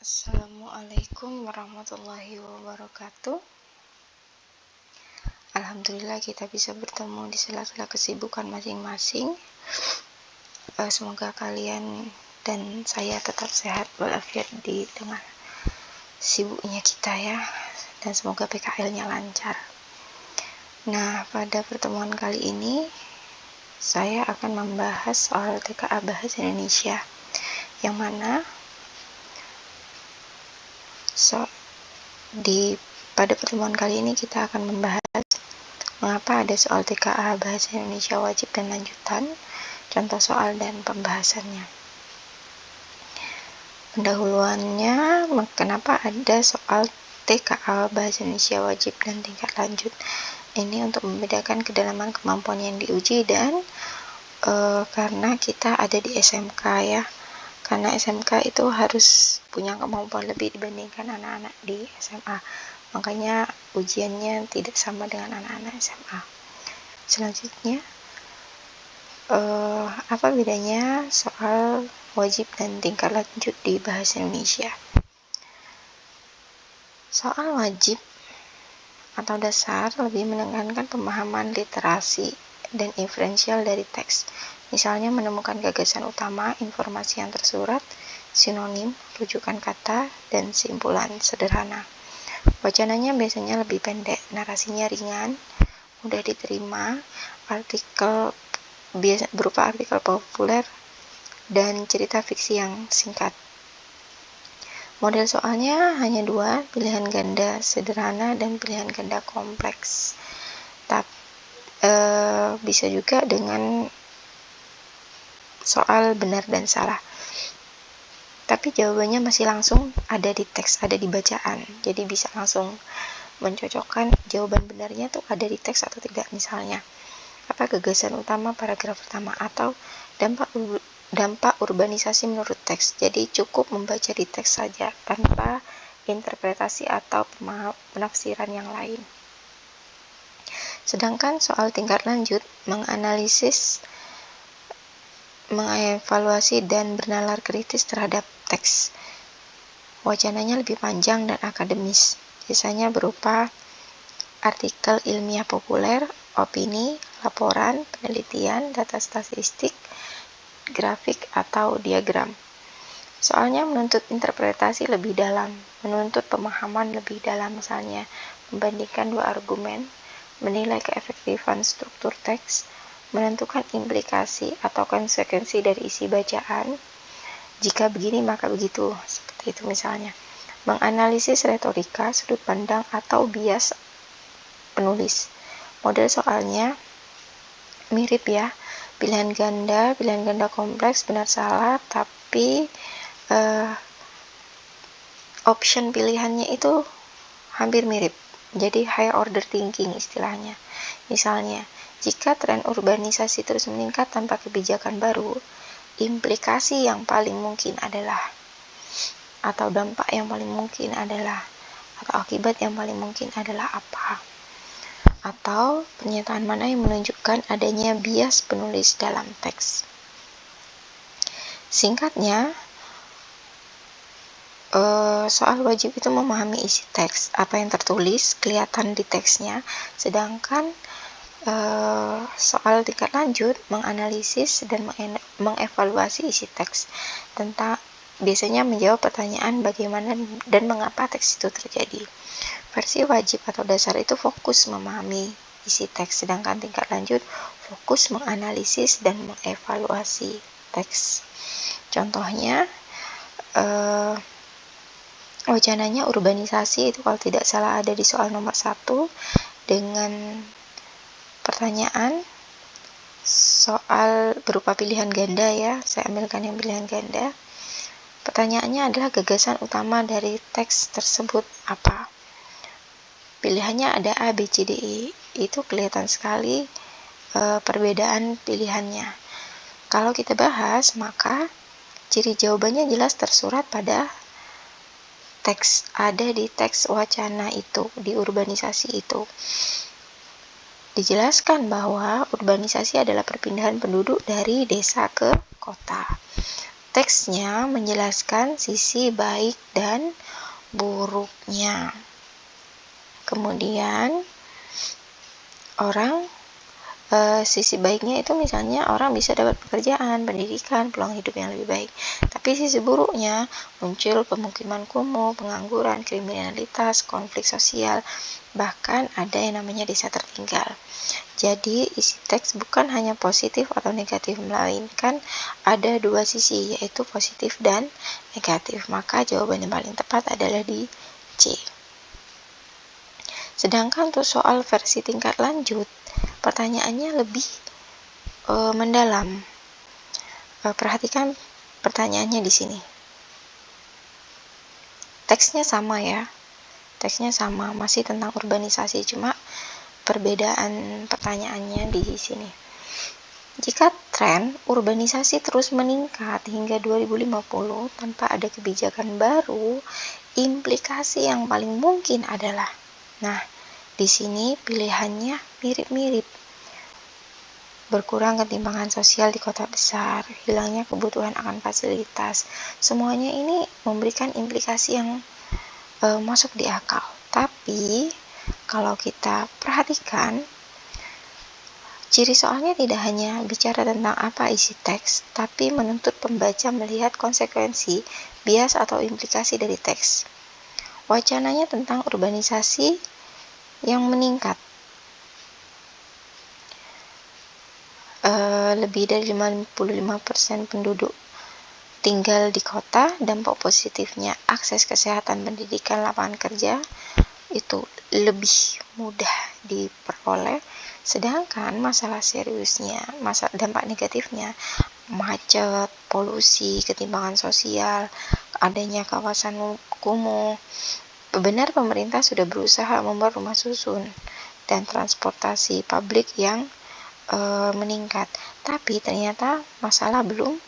Assalamualaikum warahmatullahi wabarakatuh. Alhamdulillah kita bisa bertemu di sela-sela kesibukan masing-masing. Semoga kalian dan saya tetap sehat walafiat di tengah sibuknya kita ya. Dan semoga PKL-nya lancar. Nah, pada pertemuan kali ini saya akan membahas soal TKA Bahasa Indonesia, yang mana pada pertemuan kali ini kita akan membahas mengapa ada soal TKA Bahasa Indonesia wajib dan lanjutan, contoh soal dan pembahasannya. Pendahuluannya, kenapa ada soal TKA Bahasa Indonesia wajib dan tingkat lanjut. Ini untuk membedakan kedalaman kemampuan yang diuji dan karena kita ada di SMK ya. Karena SMK itu harus punya kemampuan lebih dibandingkan anak-anak di SMA. Makanya ujiannya tidak sama dengan anak-anak SMA. Selanjutnya, apa bedanya soal wajib dan tingkat lanjut di Bahasa Indonesia? Soal wajib atau dasar lebih menekankan pemahaman literasi dan inferensial dari teks. Misalnya menemukan gagasan utama, informasi yang tersurat, sinonim, rujukan kata, dan simpulan sederhana. Wacananya biasanya lebih pendek, narasinya ringan, mudah diterima, berupa artikel populer, dan cerita fiksi yang singkat. Model soalnya hanya dua, pilihan ganda sederhana dan pilihan ganda kompleks. Bisa juga dengan soal benar dan salah. Tapi jawabannya masih langsung ada di teks, ada di bacaan. Jadi bisa langsung mencocokkan jawaban benarnya tuh ada di teks atau tidak. Misalnya, apa gagasan utama paragraf pertama, atau dampak urbanisasi menurut teks. Jadi cukup membaca di teks saja tanpa interpretasi atau penafsiran yang lain. Sedangkan soal tingkat lanjut menganalisis, mengevaluasi dan bernalar kritis terhadap teks. Wacananya lebih panjang dan akademis. Biasanya berupa artikel ilmiah populer, opini, laporan, penelitian, data statistik, grafik atau diagram. Soalnya menuntut interpretasi lebih dalam, menuntut pemahaman lebih dalam, misalnya membandingkan dua argumen, menilai keefektifan struktur teks, menentukan implikasi atau konsekuensi dari isi bacaan. Jika begini maka begitu, seperti itu misalnya. Menganalisis retorika, sudut pandang atau bias penulis. Model soalnya mirip ya, pilihan ganda kompleks, benar salah, tapi option pilihannya itu hampir mirip. Jadi high order thinking istilahnya. Misalnya, jika tren urbanisasi terus meningkat tanpa kebijakan baru, implikasi yang paling mungkin adalah, atau dampak yang paling mungkin adalah, atau akibat yang paling mungkin adalah apa? Atau pernyataan mana yang menunjukkan adanya bias penulis dalam teks. Singkatnya, soal wajib itu memahami isi teks, apa yang tertulis, kelihatan di teksnya, sedangkan soal tingkat lanjut menganalisis dan mengevaluasi isi teks, tentang biasanya menjawab pertanyaan bagaimana dan mengapa teks itu terjadi. Versi wajib atau dasar itu fokus memahami isi teks, sedangkan tingkat lanjut fokus menganalisis dan mengevaluasi teks. Contohnya, wacananya urbanisasi itu kalau tidak salah ada di soal nomor 1 dengan pertanyaan soal berupa pilihan ganda ya. Saya ambilkan yang pilihan ganda. Pertanyaannya adalah gagasan utama dari teks tersebut apa? Pilihannya ada A, B, C, D, E. Itu kelihatan sekali perbedaan pilihannya. Kalau kita bahas, maka ciri jawabannya jelas tersurat pada teks, ada di teks wacana itu, di urbanisasi itu. Dijelaskan bahwa urbanisasi adalah perpindahan penduduk dari desa ke kota. Teksnya menjelaskan sisi baik dan buruknya. Kemudian sisi baiknya itu misalnya orang bisa dapat pekerjaan, pendidikan, peluang hidup yang lebih baik. Tapi sisi buruknya muncul pemukiman kumuh, pengangguran, kriminalitas, konflik sosial, bahkan ada yang namanya desa tertinggal. Jadi isi teks bukan hanya positif atau negatif, melainkan ada dua sisi, yaitu positif dan negatif. Maka jawaban yang paling tepat adalah di C. Sedangkan untuk soal versi tingkat lanjut, pertanyaannya lebih mendalam. Perhatikan pertanyaannya di sini. Teksnya sama ya. Teksnya sama, masih tentang urbanisasi, cuma perbedaan pertanyaannya di sini. Jika tren urbanisasi terus meningkat hingga 2050 tanpa ada kebijakan baru, implikasi yang paling mungkin adalah, nah, di sini pilihannya mirip-mirip. Berkurang ketimpangan sosial di kota besar, hilangnya kebutuhan akan fasilitas. Semuanya ini memberikan implikasi yang masuk di akal. Tapi kalau kita perhatikan, ciri soalnya tidak hanya bicara tentang apa isi teks, tapi menuntut pembaca melihat konsekuensi, bias atau implikasi dari teks. Wacananya tentang urbanisasi yang meningkat. Lebih dari 55% penduduk tinggal di kota, dampak positifnya akses kesehatan, pendidikan, lapangan kerja itu lebih mudah diperoleh. Sedangkan masalah seriusnya, dampak negatifnya, macet, polusi, ketimpangan sosial, adanya kawasan kumuh. Benar pemerintah sudah berusaha membuat rumah susun dan transportasi publik yang meningkat, tapi ternyata masalah belum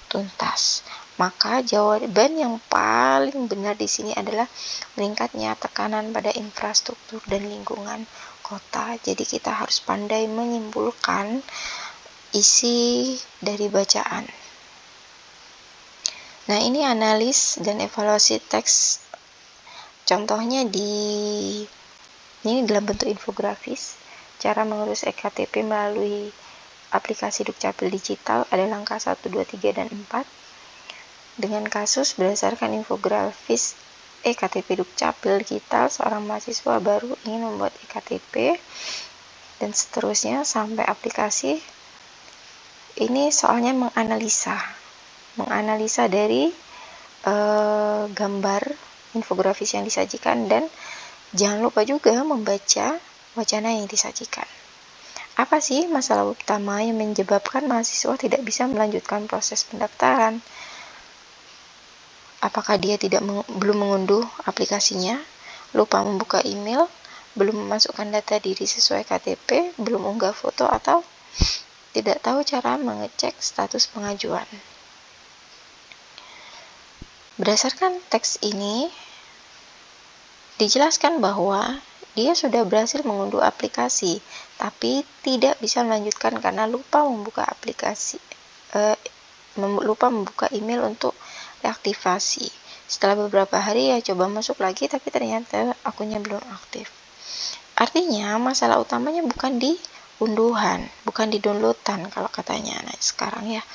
tuntas. Maka jawaban yang paling benar di sini adalah meningkatnya tekanan pada infrastruktur dan lingkungan kota. Jadi kita harus pandai menyimpulkan isi dari bacaan. Nah, ini analis dan evaluasi teks. Contohnya ini dalam bentuk infografis. Cara mengurus EKTP melalui aplikasi Dukcapil digital ada langkah 1, 2, 3, dan 4. Dengan kasus berdasarkan infografis EKTP Dukcapil digital, seorang mahasiswa baru ingin membuat EKTP, dan seterusnya sampai aplikasi. Ini soalnya menganalisa dari gambar infografis yang disajikan, dan jangan lupa juga membaca wacana yang disajikan. Apa sih masalah utama yang menyebabkan mahasiswa tidak bisa melanjutkan proses pendaftaran? Apakah dia belum mengunduh aplikasinya, lupa membuka email, belum memasukkan data diri sesuai KTP, belum unggah foto, atau tidak tahu cara mengecek status pengajuan? Berdasarkan teks ini, dijelaskan bahwa dia sudah berhasil mengunduh aplikasi, tapi tidak bisa melanjutkan karena lupa membuka email untuk reaktivasi. Setelah beberapa hari ya coba masuk lagi, tapi ternyata akunnya belum aktif. Artinya masalah utamanya bukan di unduhan, bukan di downloadan kalau katanya anak sekarang ya.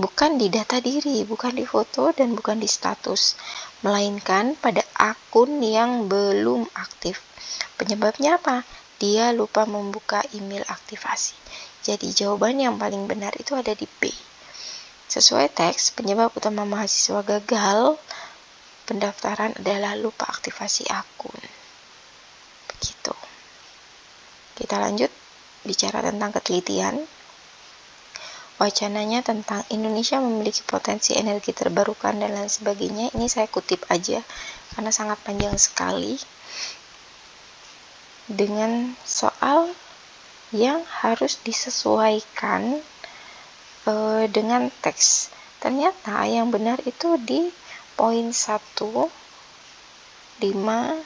Bukan di data diri, bukan di foto, dan bukan di status, melainkan pada akun yang belum aktif. Penyebabnya apa? Dia lupa membuka email aktivasi. Jadi jawaban yang paling benar itu ada di B. Sesuai teks, penyebab utama mahasiswa gagal pendaftaran adalah lupa aktivasi akun. Begitu. Kita lanjut bicara tentang ketelitian. Wacananya tentang Indonesia memiliki potensi energi terbarukan dan lain sebagainya. Ini saya kutip aja karena sangat panjang sekali. Dengan soal yang harus disesuaikan dengan teks. Ternyata yang benar itu di poin 1, 5,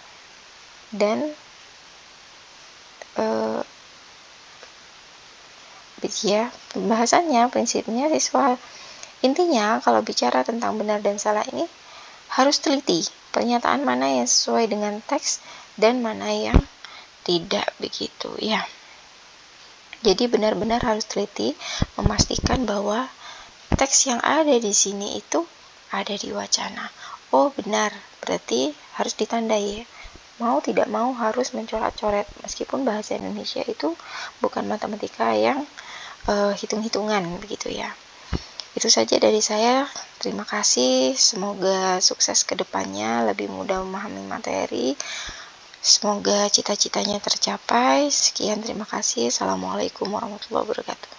dan ya, pembahasannya, prinsipnya siswa Intinya, kalau bicara tentang benar dan salah ini, harus teliti pernyataan mana yang sesuai dengan teks dan mana yang tidak begitu ya. Jadi benar-benar harus teliti, memastikan bahwa teks yang ada di sini itu ada di wacana. Oh benar, berarti harus ditandai ya. Mau tidak mau harus mencoret-coret, meskipun bahasa Indonesia itu bukan matematika yang hitung-hitungan begitu ya. Itu saja dari saya. Terima kasih. Semoga sukses ke depannya, lebih mudah memahami materi. Semoga cita-citanya tercapai. Sekian, terima kasih. Assalamualaikum warahmatullahi wabarakatuh.